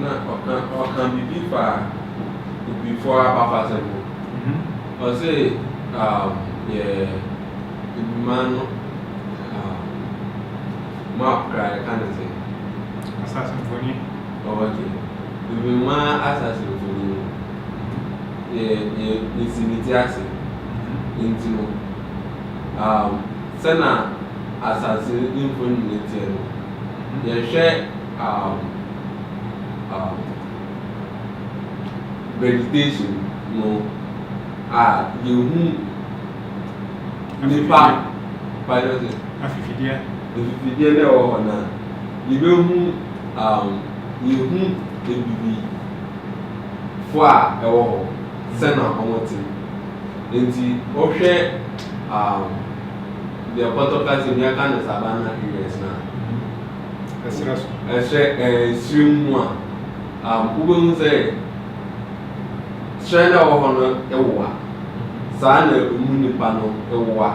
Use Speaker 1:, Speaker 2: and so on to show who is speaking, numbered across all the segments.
Speaker 1: or can be before about fashion. Or say, yeah, man, map cry, kind of thing.
Speaker 2: Assassin Funny.
Speaker 1: Okay. The man assassin for you. Yeah, it's imitating. Into Sana assassin in for you. Yeah, share meditation. No. You nipa pilot
Speaker 2: Afifidia.
Speaker 1: Afifidia there or na you you ebibi for ewo sena omote enti ohwe the protocol in your kind of Savannah areas na extreme one who say China or ewa sana nipa no ewa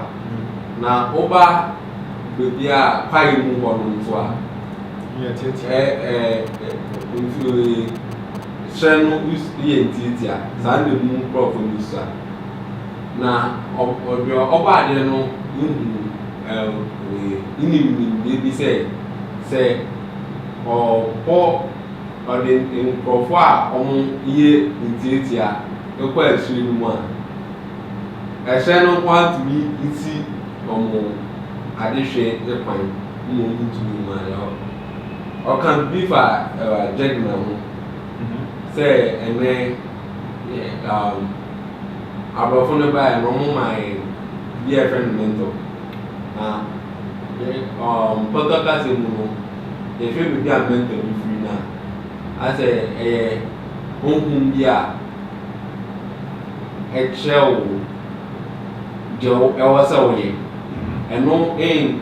Speaker 1: na oba bebi a pai mu ho no nso a China ye ntitia sana mu prof nusa na oba ade no ini bebi say or the profile on ye ntitia ekwa asiri mu a ehye no kwant mi iti adehwe ekwan mo ntumi ma ya o kan be fa jegna ho say ene abofo no ba no mo mai dear friend mentor na podcast mu no e fe be a mentor bi free na ase ohun bi a excel jo ewasa oye eno in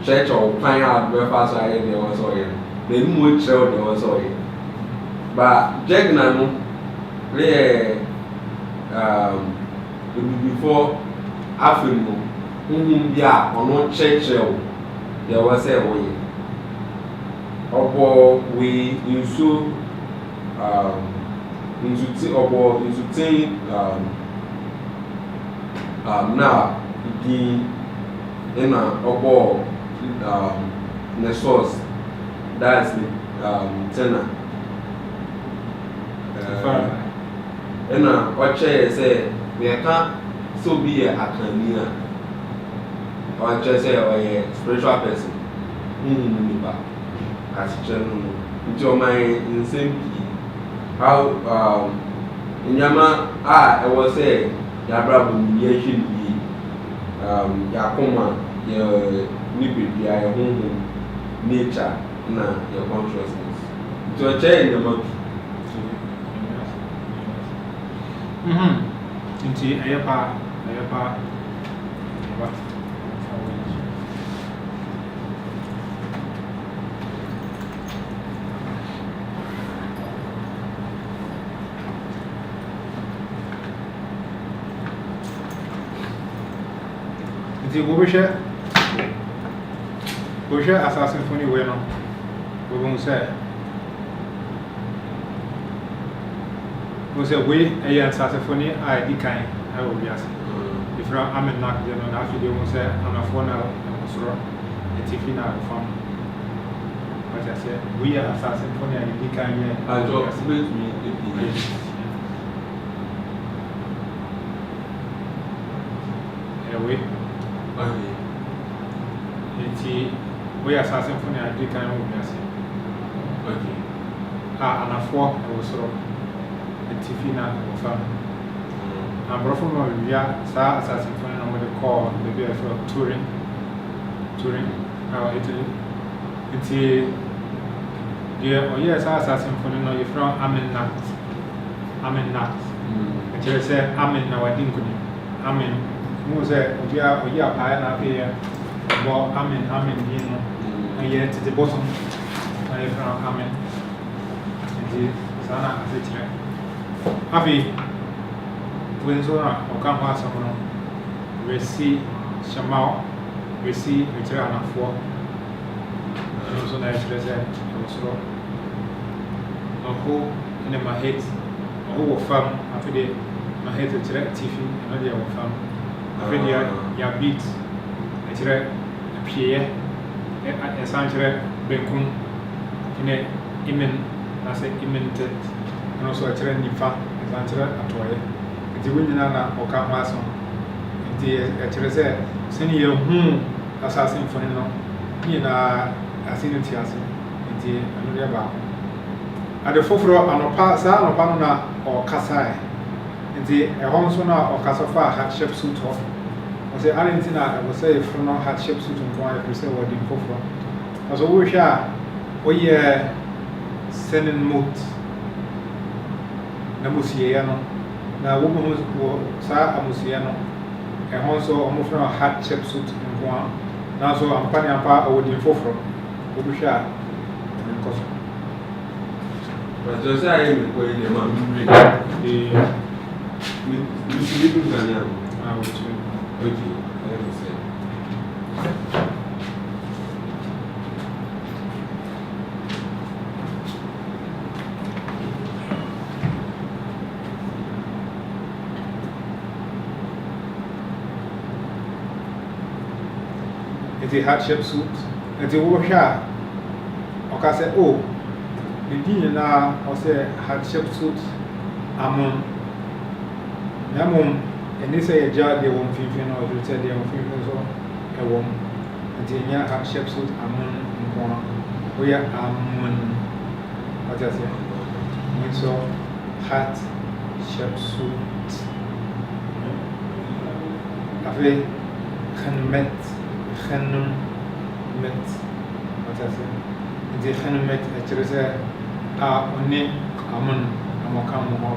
Speaker 1: church or plan out breakfast I dey was oye the mu excel dey was oye but jegna no le before afim no ohun bi a ono church dey was oye obo we insu now the in obo the source that's the tenor and oche say we can so be a academia or just say a spiritual person as general into my insane how nyama I was say yabra bu yehwe bi yakoma ye nipa bia ye honhom nature na your consciousness to change the map
Speaker 2: Inti ayapa Inti Boshe assassin Funny we no we won say we a assassin Funny I di kan I will be asking if I'm in knock them na afide won say I'm a phone na soro etifi na from what I say we are assassin Funny I di kan here
Speaker 1: I just make me
Speaker 2: we we are assassin Funny I di kan will be asking and a four I was sort of Tifina or fam. I'm from Maria, Sir Assassin Funny, and with the call, maybe I feel touring, Italy. It's a yes, Assassin Funny, no, you're from Amen Nat. And you say, Amen, now I think, Amen, Mose, we are pie and up here, about Amen, you know, and yet to the bottom, I from Amen. And the Sana, as it Happy when so or come pass someone receive Shamal, receive return of 4. So nice, maho ne mahet maho wɔ fam afei de mahet kyerɛ atifi ɛno deɛ wɔ fam afei de ya beat kyerɛ apieɛ ɛsan kyerɛ benkum ne imen na sɛ imen tet ɛno nso kyerɛ nifa ɛsan kyerɛ atɔeɛ nti wo nyinaa na ɔka ho aso nti ɛkyerɛ sɛ sɛne yɛhu asase mfoni no nyinaa ase no ti ase nti ɛno deɛ baako ade foforɔ anɔpa saa anɔpa no na ɔkasae nti ɛhɔ nso na ɔkasa fa hardship suit hɔ ɔsɛ ade nti na ɛwɔ sɛ yɛforo no hardship suit nko a yɛfiri sɛ wɔde foforɔ ɔsɛ wohwɛ a woyɛ sending mode na musieɛ no na wobɛhu wɔ saa amusieɛ no ɛhɔ nso ɔmofrɛ no hardship suit nko a nanso ampa ne ampa ɔwɔ din foforɔ wohwɛ a nkɔ so
Speaker 1: Mas saya ini kau ini memang
Speaker 2: di
Speaker 1: itu kan ya.
Speaker 2: betul.
Speaker 1: Okey, saya bisa.
Speaker 2: It's a hardship suit. It's a workshop. Okay, say, oh, the dean now, I say hardship suit. Among Namum, and they say a jar they won't feel no, you said they won't feel so a woman. And the hardship suit among one. We are among what I say. So hardship suit. After can met. Genum met wat is het? Die genum met het is a onne amun amokan momo.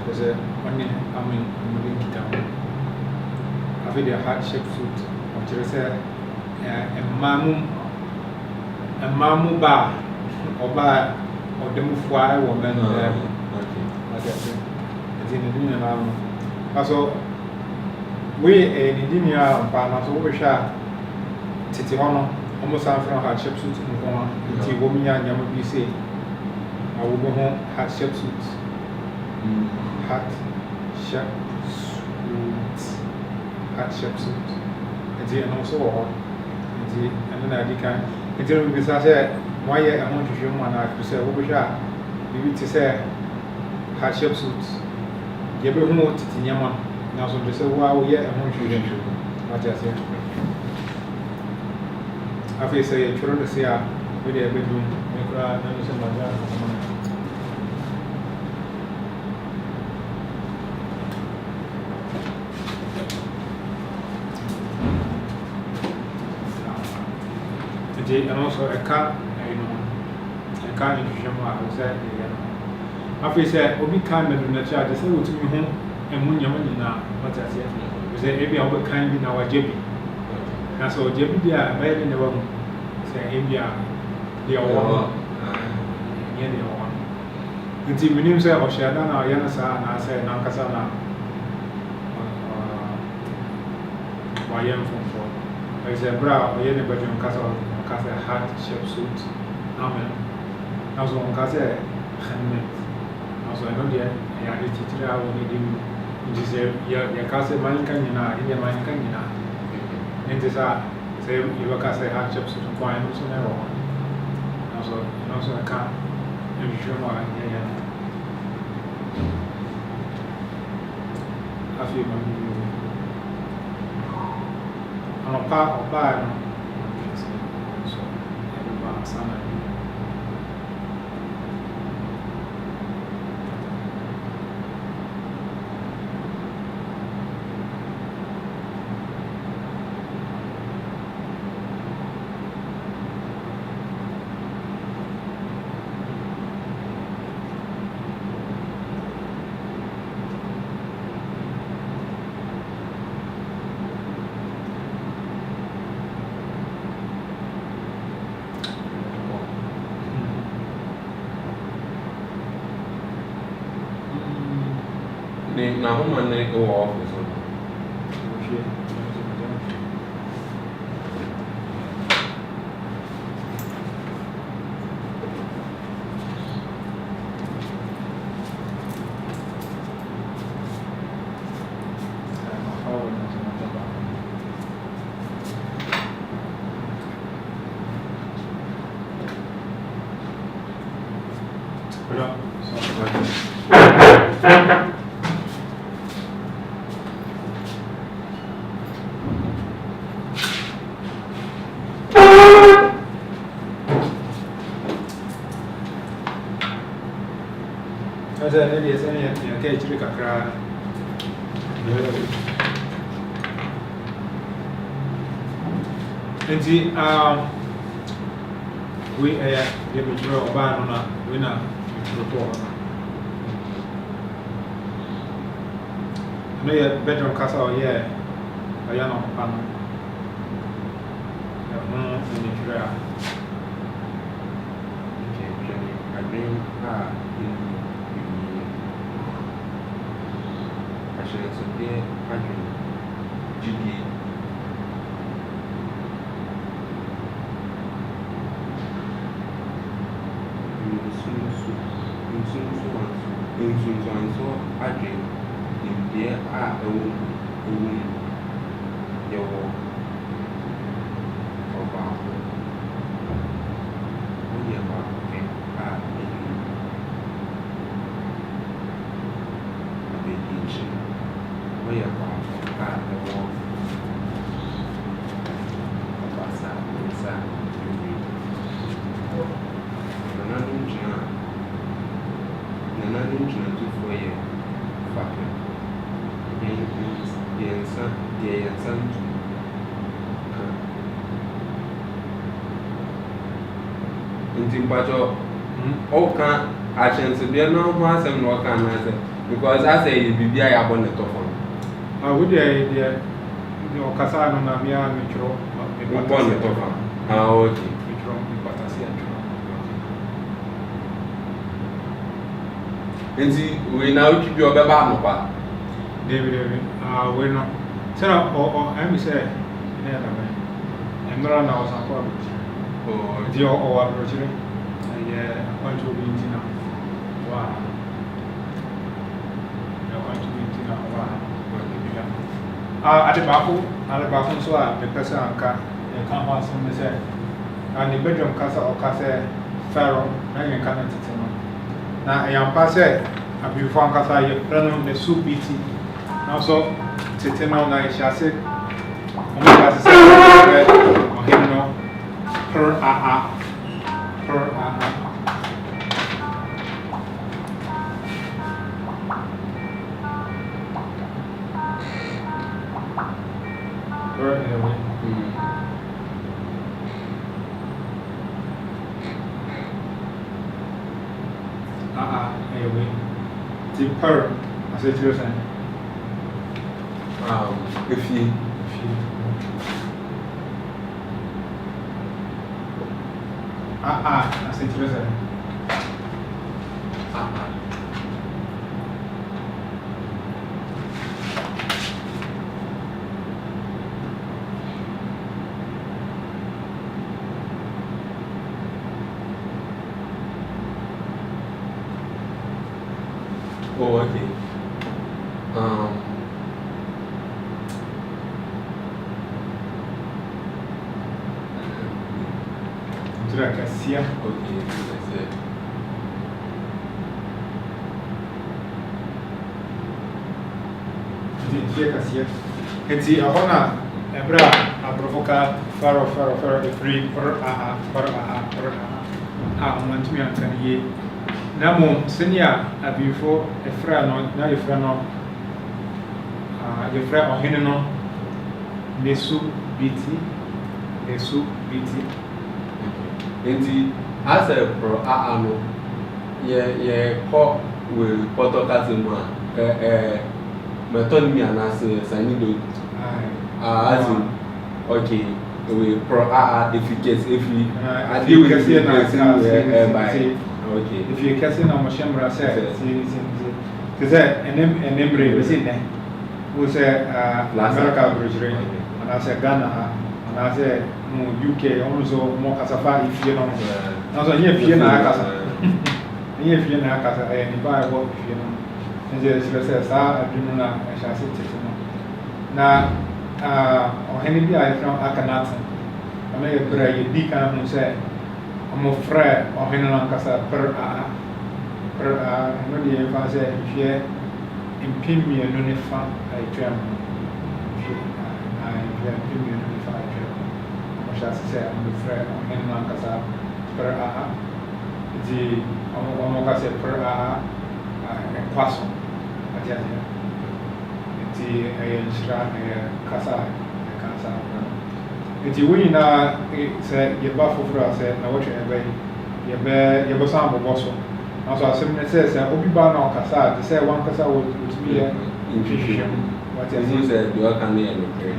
Speaker 2: Dus onne amun amun kita. After the hardship suit, wat is mamu ba oba odemu fwa wo men wat is het? Het is in de naam. Also we Nidinia Pana, so we shall Titihono, almost from hardship suit in Goma, Tigomia, Yamabi say, I will go home hardship suits. Hardship suit. And also, and then I can. Until we say, why I want to show my to say, what we shall be to say hardship suits. Give more Titiama. Now, so they say, wow, yeah, I want you to do what I say. I feel say, children to say, with a bedroom, make a notion like that. And also a car, a car in Shama, I said, I feel say, Obi kind of the child, they say, what to me home. And when you're now, what I said, you say, maybe I will kind in our JB. And so, JB, they are bad in the room. Say, maybe they are one. Yeah, they are one. Until we name say, or Shadana, or Yanasa, and I say, Nankasana, YM from four. I say, Bra, or anybody on Castle, Casa hat, shape suit, Amen. Also, on Casa, handmade. Also, I know that I had a teacher, I will need him. Just your castle mankan in a mankan in a. And this are say you look at hardships to coin also never one. Also I can't show my I feel on a part of bad. So everybody summer.
Speaker 1: Na homa na go off is on.
Speaker 2: Maybe it's any cage to cry. And see, we give me draw a ban on a winner report. No, bedroom castle, yeah, a young panel.
Speaker 1: Okay, I chance to be a no one and what can I say? Because I say you be I abon the top one.
Speaker 2: I would idea no Casano Namia Mitro
Speaker 1: Upon the top one. Oh, okay. And see, we now keep your Baba.
Speaker 2: David, we're not. Tell or I'm say, I'm not now, or the or approaching. Yeah, I want to be in now. Wow. I want to be in now. Wow. At the baffle, so the person can come out some say, and the bedroom castle or castle, Pharaoh, and you can't tell me. Now I am passed. I be found castle, you run the soup beating. Now, so, sitting on the chassis, I'm going to say, per I said to you,
Speaker 1: if you
Speaker 2: I said to you,
Speaker 1: oh, okay.
Speaker 2: Okay,
Speaker 1: that's it.
Speaker 2: and see, I want to provoke Pharaoh, the free for want to me and can ye. Now, senior, before a friend, now your friend, your friend or Henno, the soup BT, the soup BT.
Speaker 1: Enti as a pro ano ye ko we poto kasimu method me anase sani do as in okay we pro efficacy if we deal with the person by okay
Speaker 2: if you can see na mashambra say say and embrace we say we say America bridge and I say Ghana and I say UK also more cassava if you know. Now, so here, you know, here, you know, and buy what you know. And just says, I do not, I shall sit it. Now, or any I from Akanata. I may have a deacon who said, I'm afraid of Henry Cassa per no the emphasis if you impim me and only fan I tram. I impim me and only fan I tram. I shall say I'm the friend of Henman Casa per aha. The Omocase per aha and Quasso. I tell you. The Ayashra Casa. Nti wo nyina sɛ yɛba foforɔ a sɛ na wɔtwe yɛbɛ san bɔbɔ so na so asɛm ne sɛ obi ba na ɔkasa a te sɛ wankasa wɔtumi yɛ nhwehwehwɛ mu wɔte ase
Speaker 1: sɛ deɛ ɔka ne yɛ nokorɛ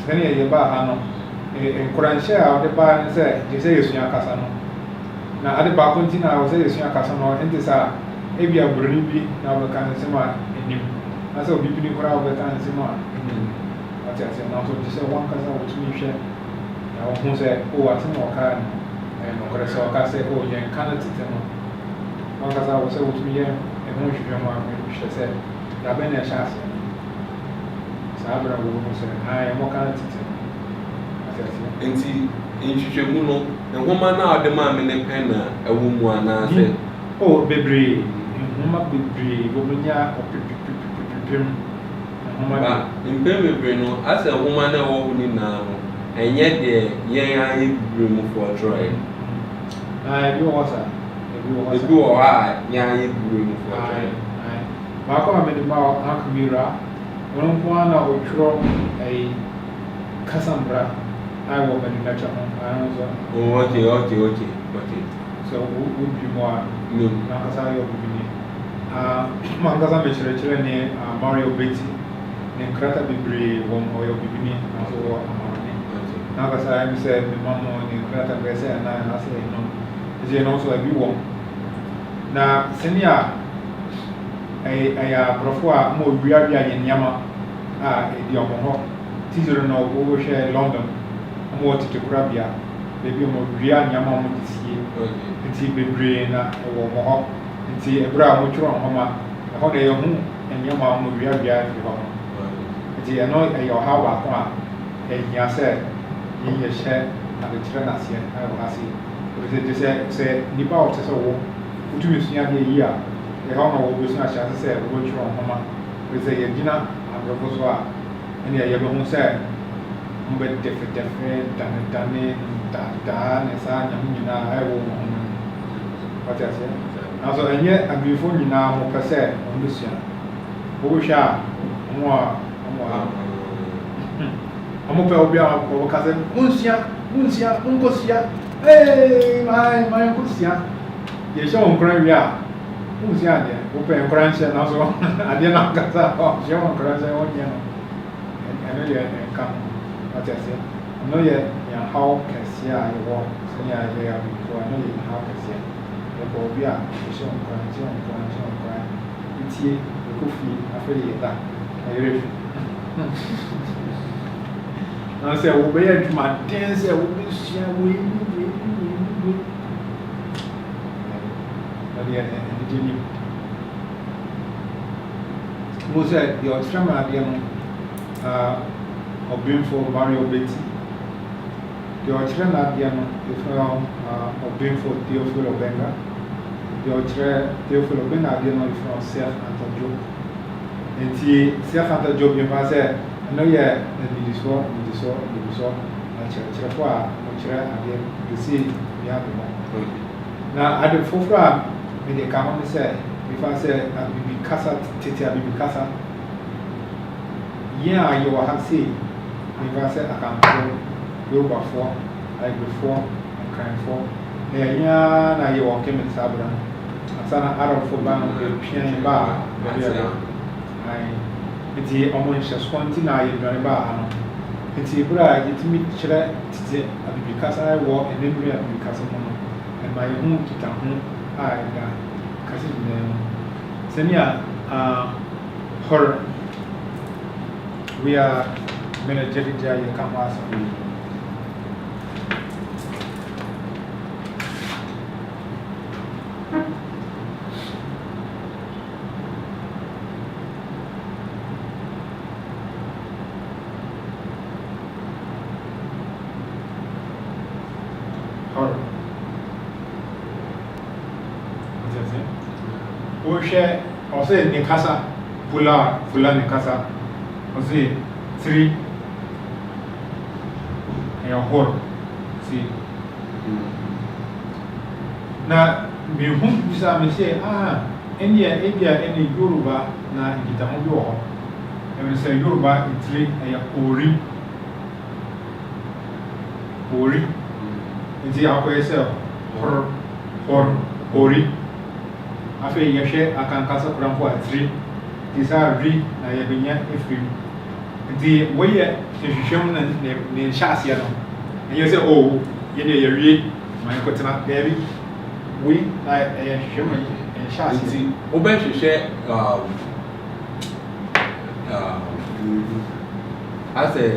Speaker 2: sɛnea yɛba ha no nkoranhyɛ a wɔde baa ne sɛ gye sɛ yɛsua kasa no na ade baako nti na wɔ sɛ yɛsua kasa no ɛnte sɛ a ebi aburoni bi na wɔbɛka ne nsɛm a anim na sɛ obi bi ne koraa wɔbɛka ne nsɛm a anim now so this one person will to me share. Now who say, oh, I think or can and or so I say, oh, yeah, cannot tell one person I will say to me, and who should you want me to say, Rabin Shas. Sabra will say, I am more cannot tell.
Speaker 1: And see, in Chichemuno, and woman now the man in the pen, a woman, I say,
Speaker 2: oh, baby, woman be brave, woman, or
Speaker 1: impembe no as a woman na wo ni na no enye de yen ayi bremu for try
Speaker 2: bi wo sa
Speaker 1: ebi wo ha yen ayi bremu for try
Speaker 2: ma ko ma me ma akamira won ko na otwro ai kasambra ai wo be na cha ho ai so
Speaker 1: oh okay
Speaker 2: so wo bi mo
Speaker 1: no
Speaker 2: na kasa yo bi ni ma kasa me chere ne Mario Betty ne krata bibre won oyo bibini aso amane na ka sa mi se mi mamo ne krata grese na se no je no so abi won na senia aya profo a mo wia bia ye nyama a edi omo ho tizero no wo hwe London mo tete kura bia bebi mo wia nyama mo disie nti bebre na wo mo ho nti ebra mo tworo ho ma ho de ye hu nyama mo wia bia fi ho the annoy a your how about a yasa in your share and the Tranasia. I will see. But say, Nipa of Tessa, who is near the year, the honor will be snatched as I said, which from Homa, with a dinner and proposal. And the Yabon said, but different, done, and San Yamina, I will. What I said. Also, and yet, and before you now, per se, on Lucia. Who shall more. I'm up over cousin Muncia, Uncosia. Hey, my Muncia. You show on Cravia. Muncia, open crunch and also I did not get that off. Show on crunch and one year. And I know you come. What I say. I know you how can see I walk. So, yeah, before I know you how can see. The Bobia, you show on crunch. It's here, the coffee, I feel that. I say, "Oh, be a my dance, I will be share with you." Most of the Australian of being for Mario Betty. The Australian of being for Theophilo Benga. The Theophilo Benga from Self and Joe. And see, self-hunter job in Passa, I know you the so, the sea, you have now. At the forefront, when they come on the set, if I say, I will be Casa, Titia, will be Casa. Yeah, you will have seen. If I said, I can't go before, like before, and crying for. Yeah, now you walk in Sabra. I saw an Arab for Ban of the piano bar. It's the almost spontaneous in Granaba. It's a bride, it's me, because I walk and then we have because of and my home to town. I got cousin Senia, her. We are managing Jaya Kamas. who share or say Nikasa, Pula Nikasa, or say 3 and your whole. See. Now, me whom you say, any Yoruba, na Gitamu, and we say Yoruba in 3 and your Ori. Nti akwa ese ori afa yehwe akankasa kurampo atiri tisa ri na yebenya efrim nti woye hwehwem na ne nhyase no enye se o ye ne yewie man kotena baby we na hwehwem nhyase
Speaker 1: nti obehwehwe ase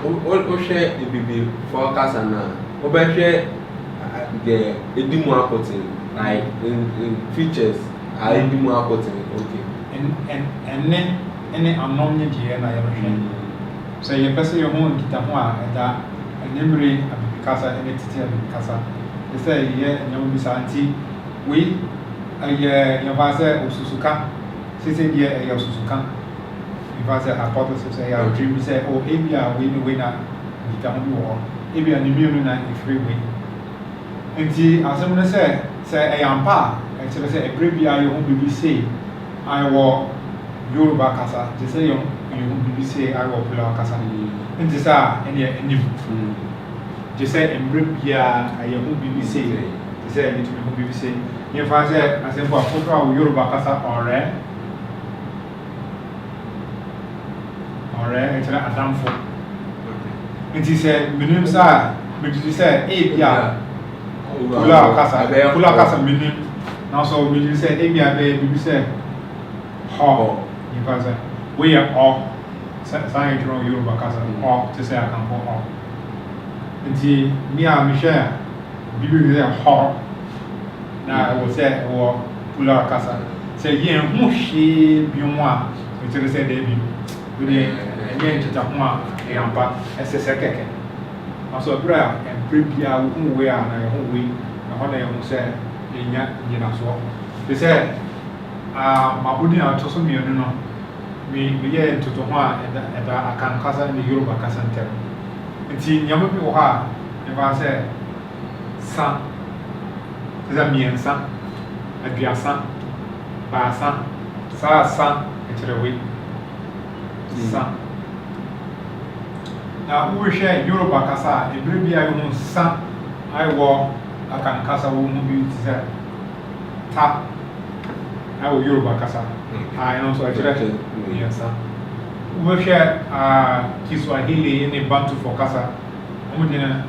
Speaker 1: o share ebibi for kasa na obehwe the edimu akotin like in features edimu akotin okay
Speaker 2: and anom nye die na yɛhwɛ so yɛ pɛsɛ yɛ ho nkita ho a ɛda enyemre abibikasa ene tete abibikasa ɛsɛ yɛ nyam bi sa anti we ayɛ yɛ fa sɛ osusuka sese die ɛyɛ osusuka yɛ fa sɛ hypothesis ɛyɛ dream sɛ o ebia we na nkita ho bi wɔ ebia ne mienu na efiri we nti asɛm no sɛ ɛyɛ ampa a ɛkyerɛ sɛ ɛbrɛ bia yɛ ho bibi sei ayɛwɔ Yoruba kasa te sɛ yɛ ho bibi sei ayɛwɔ Pula kasa nti sɛ a ɛneɛ anim te sɛ mbrɛ bia ayɛ ho bibi sei te sɛ yɛtumi ho bibi sei yɛmfa sɛ asɛmpo a foforɔ a wɔ Yoruba kasa ɔrɛ ɛkyerɛ adamfo nti sɛ menim sɛ a medidi sɛ ebia Pula kasa menim na so medidi sɛ ebia bɛyɛ bibi sɛ hɔ yɛmfa sɛ woyɛ ɔ saa yɛtwerɛ Yoruba kasa ɔ te sɛ akamfo ɔ nti me a mehwɛ a bibi sɛ hɔ na ɛwɔ sɛ ɛwɔ Pula kasa sɛ yɛn ho hwee bi mu a ɛkyerɛ sɛ daabi wode ɛnyɛ nteta ho a ɛyɛ ampa ɛsɛ sɛ kɛkɛ aso ɛberɛ a ɛmprɛ bia wohu wei a na yɛho wei na hɔ na yɛho sɛ yɛnya gyinasoɔ te sɛ mabodi a ɔtɔ so mmienu no meyɛ ntoto ho a ɛda akankasa ne Yoruba kasa ntɛm nti nneɛma bi wɔ hɔ a yɛfa sɛ sa te sɛ mmiɛnsa aduasa baasa saa sa ɛkyerɛ wei sa na wohwɛ Yoruba kasa a ebere bi a yɛho sa ayɛwɔ akankasa wɔ mu bi te sɛ ta ayɛwɔ Yoruba kasa ɛno nso ɛkyerɛ mmiɛnsa wohwɛ Kiswahili ne Bantu for kasa wɔn gyina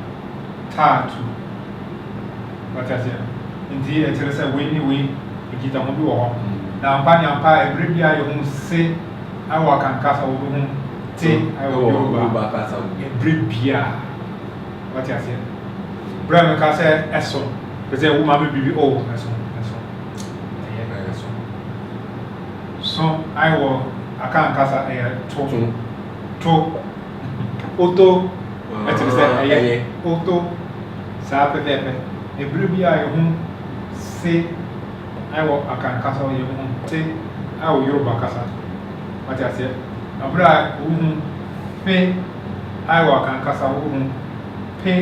Speaker 2: taatu wɔte aseɛ nti ɛkyerɛ sɛ wei ne wei ekita ho bi wɔ hɔ na ampa ne ampa ebere bi a yɛho se ayɛwɔ akankasa wɔ ho te ayɛwɔ Yoruba
Speaker 1: kasa
Speaker 2: ebere bia wɔte aseɛ brɛ me ka sɛ ɛso pɛ sɛ wo ma me bibi o ɛso ɛyɛ ɛso so ayɛwɔ akankasa ɛyɛ to oto ɛkyerɛ sɛ ɛyɛ oto saa pɛpɛɛpɛ ebere bi a yɛho se ayɛwɔ akankasa yɛ ho te ayɛwɔ Yoruba kasa wɔte aseɛ abere a wohu pe ayɛwɔ akankasa wohu pe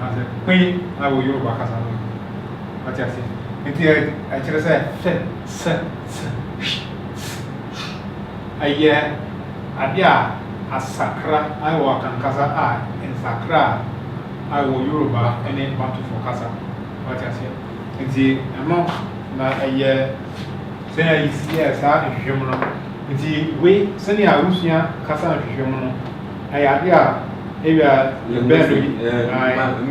Speaker 2: ase pe ayɛwɔ Yoruba kasa wɔte aseɛ nti ɛkyerɛ sɛ fɛ sɛ ɛyɛ ade a asakra ayɛwɔ akankasa a nsakra a ayɛwɔ Yoruba ne Bantufo kasa wɔte aseɛ nti ɛno na ɛyɛ sɛnea yɛsiɛ saa nhwehwɛm no nti wei sɛnea wosua kasa nhwehwɛm no ɛyɛ ade a ebia bɛn no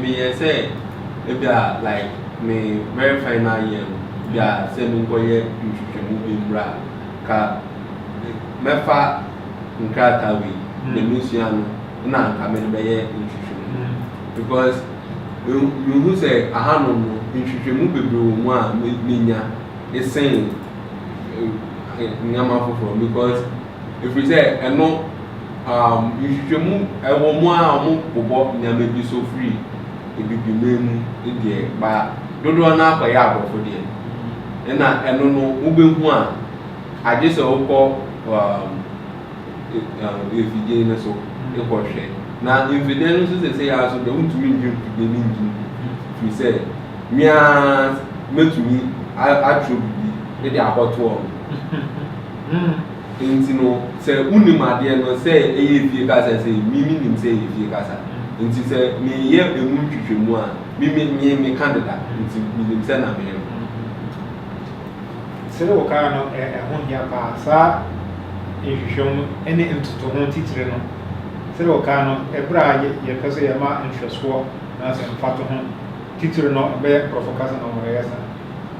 Speaker 1: meyɛ sɛ ebia like me very final year bia sɛ menkɔyɛ nhwehwɛmu bi mmra ka mɛfa nkrataa wei na mesua no na anka mene bɛyɛ nhwehwɛmu because mehu sɛ ahanom no nhwehwɛmu bebree wɔ mu a menya ɛsɛn nneɛma foforɔ because ɛfiri sɛ ɛno nhwehwɛmu ɛwɔ mu a ɔmo bobɔ nneɛma bi so firi ebibima mu deɛ ba dodo na akwa ya abofo de na eno no ubehu a age se wokọ efidie ne so ekọhwe na efidie no so se ya so de untumi ndwum de ni ndwum fi se mia metumi atro bibi de akoto nti no se unim ade no se eye fie kasa se mimi nim se eye fie kasa nti se me ye emu twetwemu a me candidate nti nim se na me
Speaker 2: sere wo ka no ho ya pa sa ehwehwem ene ntuto ho titire no sere wo ka no ebra ye pese ye ma nhweso na se mfato ho titire no be profokasa no mo yesa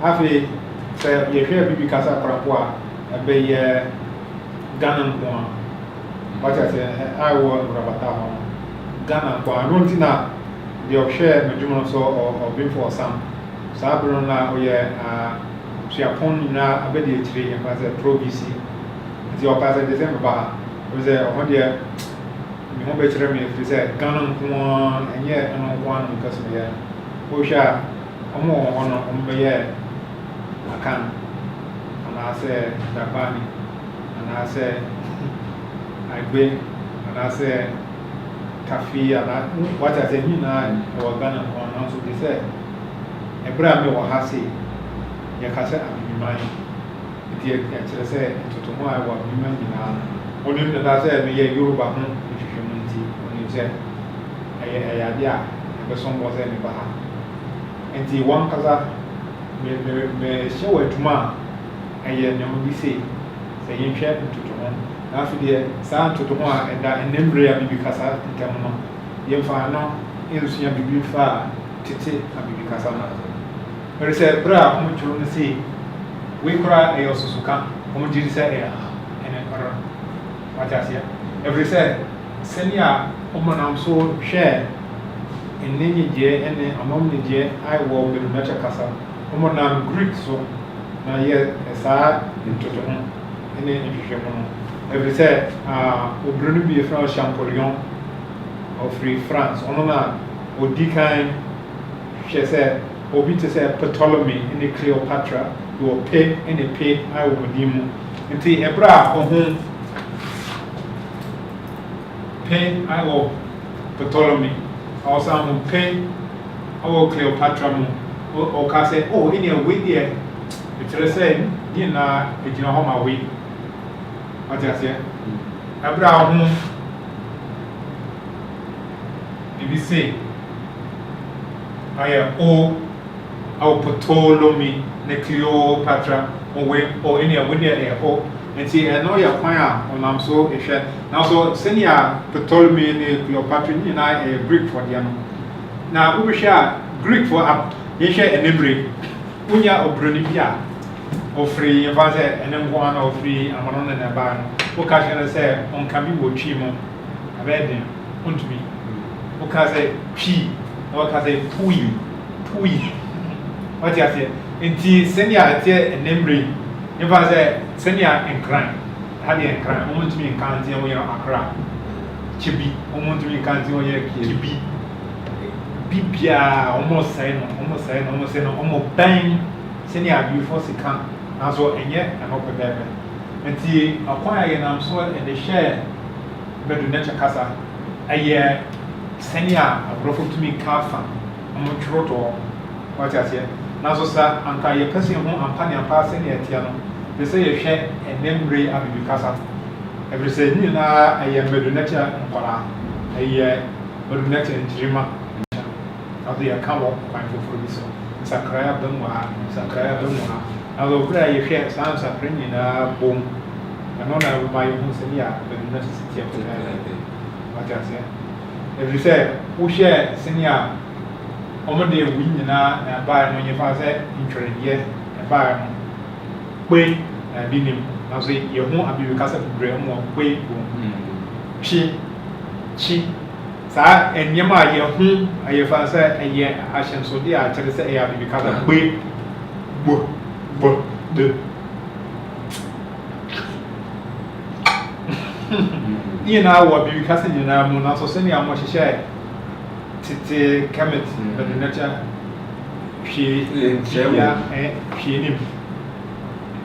Speaker 2: afi se ye hwe bibi kasa krapo a be ye Ghana nko a wacha se awo rabata ho Ghana nko a no ntina de ohwe medwumo so o before sam sabro na oye Siapon na abedi etire en base pro BC ti o passe December ba o ze o de mi ho be tire mi fi se Ghana nko enye eno nko an nka so ye o sha omo ono o be ye akan ana se dabani ana se agbe ana se kafi ana what I say ni na o Ghana nko an so de se ebra mi wo ha se ya kasa amimai iti ya kyerɛ sɛ ntotomo a ɛwɔ amima nyinaa onim da sɛ me yɛ Yoruba ho nhwehwɛmu nti onim sɛ ɛyɛ ade a ɛbɛsɔmbɔ sɛ ne ba ha nti wɔn kasa me hyɛ wɔ adwuma a ɛyɛ nneɛma bi sei sɛ yɛnhwɛ ntotomo na afei deɛ saa ntotomo a ɛda ɛnɛmmerɛ a bibi kasa ntam no yɛmfa no nsua bibi fa a tete a bibi kasa no But it's a bra, how much you want to see? We cry, I also can. How much did you say? And what I say? Every said, Senya, I'm so share in any year and among the year I will be the Mecha Casa. I'm Greek, so now yet a sad into the home. Any interesting. Every said, Bruno be from Champollion of Free France. On that, or decline, she said. Obi to say Ptolemy in the Cleopatra, you will pay any pay I will redeem. And the Ebra or home pay I will Ptolemy. Also, I will pay our Cleopatra or can say, oh, in your way there. It's the same, you know, it's your home away. What I say? Ebra home. BBC. I am Our Ptolemy, Cleopatra, or any of the airport, and see, I know your choir on I'm so a share. Now, so senior Ptolemy and Cleopatra, and I a Greek for the now we share Greek for up, you share an Hebrew, Unya or Brunibia, or free, and then one or three, and one and a barn. What can I say on Camille Chimo? I read them, unto me. What can I say? P, what can I say? Pui. What you say? Inti senior ate enemre. Never say senior in crime. Had in crime. Want me in county when you Accra. Chibi. Want me in county when you Chibi. Bibia almost saying, almost bang. Senior before she come. Now so and yet I'm not prepared. Inti acquire and I'm so in the share. But do nature casa. A year senior a profit to me carfa. I'm not sure what I say. Now, so, sir, and can you pass him home and panny and pass any atiano? They say you share a memory of the casa. Every say, you know, I am Medunature and Pala, a year Medunature and Jima. Of the account of fine for this. Sacra Benoit, Sacra Benoit. Now, the prayer you share sounds a premium boom. And on I will buy your home, Senia, but the necessity of the what I say. Every say, who share Senia. Omode win na buy no you say intro ye buy we na binim na so ye ho abi kasa bebre mo we chi sa enyema ye ho aye fa say eye ahyenso de a kire say e abi kasa we bo de ni na wo abi kasa ni na mo na so se ni amo hye tete kemet the nature him.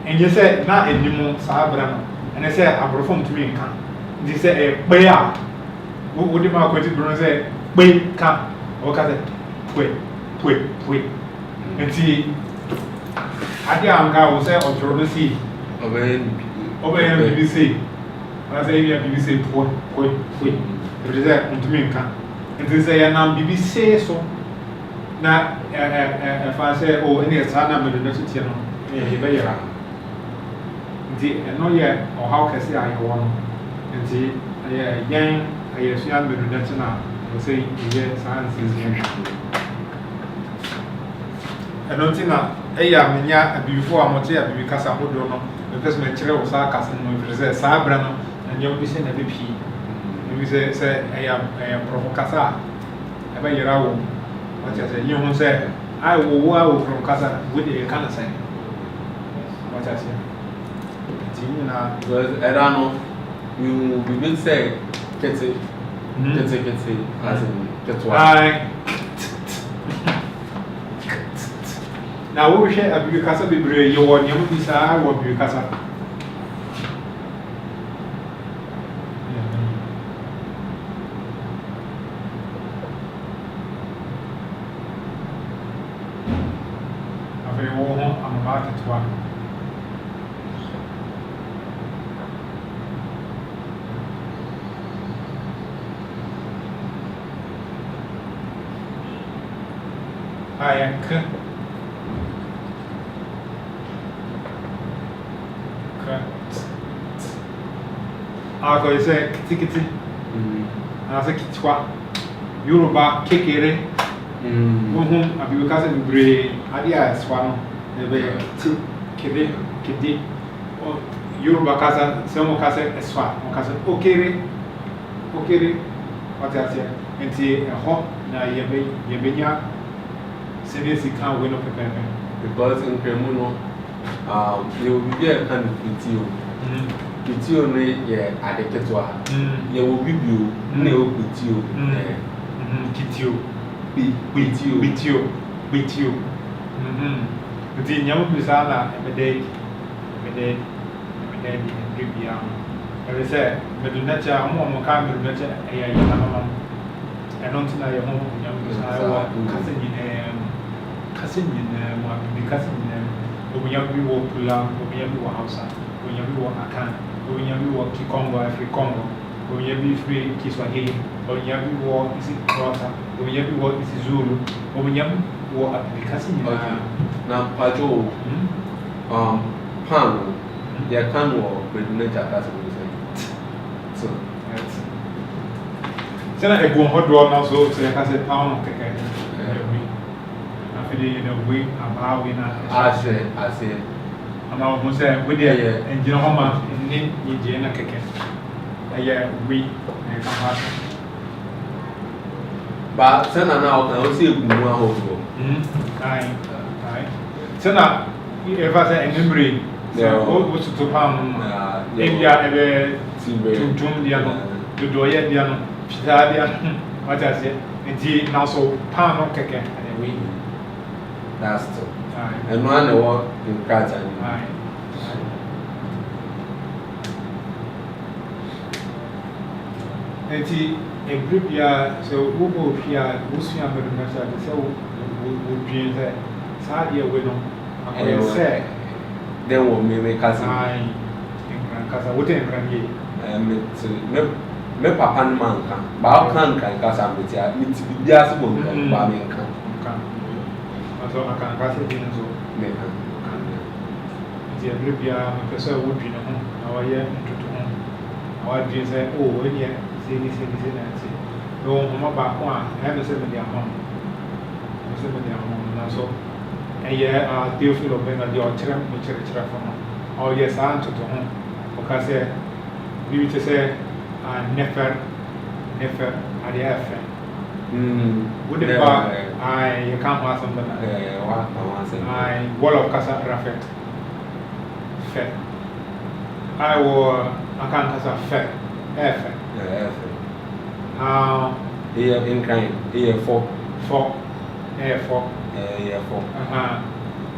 Speaker 2: And you said, not anymore, Sabra, and I said, I perform to me. They say, a bear. What did my question say? Wait, come, or cut it. Wait. And see, I can't go say, or throw the sea. Obey BBC. I say, BBC, wait. It is there to me. And they say, and I'm BBC so. Now, if I say, oh, any son of the next channel, and no yet, or how can I say I want, and see, young, I see I'm the next now, and say, yes, science is young. I don't think that, before I'm not here because I would know, because my chair was our cousin, if it is a Sabrano, and you'll be sent a BP. And we say, I am Provocasa, I buy your own. What I say, you won't say, I will wow from Casa with a cancer. What I say.
Speaker 1: Because I don't know, we will say, get it, as in, get what.
Speaker 2: Now, we share a Bucasa be brave, you want you to say, I want Bucasa. I'm about it one. I am I go say kitty. I say kitwa. Yoruba kekere. I be because of brave. Adia swan. Never kid. Yoruba casa, some casa, a swat, okay, what I say, and see a hot, now Yabenia, Senesi can't win up a paper.
Speaker 1: Because in Cremuno, you will be a kind of PTO. PTO, yeah, at the Ketua. You will be you, no PTO. With you. The young Pisana, every day, every say, but the nature, more kind of nature, I don't think I am young cousin in them, when you walk to Lam, when you walk outside, when you walk Akan, when you walk Kikongo, Afri Congo, when you be free Kiswahili, or you walk is it Rota, when you walk is Zulu, or when you walk at the cousin. Now, Pajo, Pan, they can't walk with nature, that's what we say. So,
Speaker 2: then I go hot draw now, so I can say, pound of cake. I feel in a way about winner.
Speaker 1: I say,
Speaker 2: I'm almost saying, with the and you know how much in the Jana cake. We come back.
Speaker 1: But send an out, I will see more hope.
Speaker 2: So now, if I say a memory, what's to come? Maybe I ever to Jum Diano, to Doya Diano, Pitadia, what I said, and now so palm of cake and a week.
Speaker 1: That's true. And one walk in Katan.
Speaker 2: And see, a group ya so who go here, who's your mother, so would be there. Sadia widow, I say,
Speaker 1: then what may make us
Speaker 2: I wouldn't run
Speaker 1: me papa and man can, but I can't cast up with ya, it's just one bombing can.
Speaker 2: So I can't pass it in so. The Libya, Professor would be no home, our year into home. Our dreams say, oh, when you see this and say, no, home about one, I have a 7 year home. 7 year home, so. And yeah, deal feel of being a your children, which are from. Oh, yes, I answer to home. Because we would say, never, at the air. Would it I can't pass on the I wall of Casa Raffet. Fair. I wore a can't casa fair. Air.
Speaker 1: Here in kind, here for
Speaker 2: for.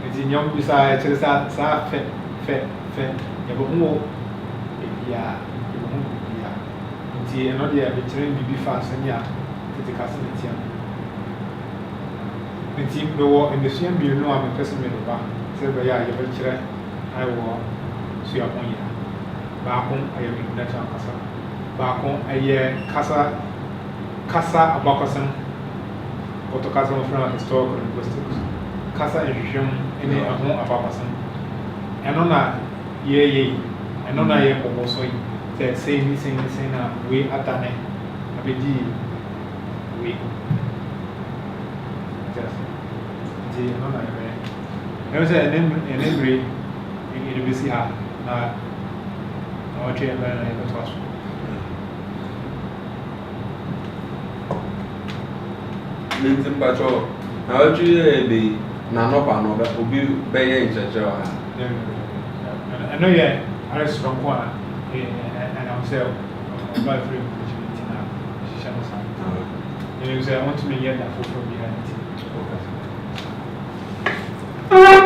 Speaker 2: It's in young besides, it's a fair. You will yeah, you know, the veteran be fast and yeah, to the castle. The team no in the same you know I'm a person with a bar. Say, yeah, you veteran, I will see a point. Back home, I am in natural casa. Back home, a year casa abacasan, autocasm from historical linguistics. Casa and Jim in a home abacasan. And on that, yea, and on a year also. Say, saying, we at an end. A big we just no, I was an embryo in the BC. Our chair and I was also.
Speaker 1: Linton Patrol. How would you be Nanopa will be bay in church?
Speaker 2: I know yet, I was from one. And I'm saying, I'm not free opportunity now. She shall not. You know, I want to be here that for behind it.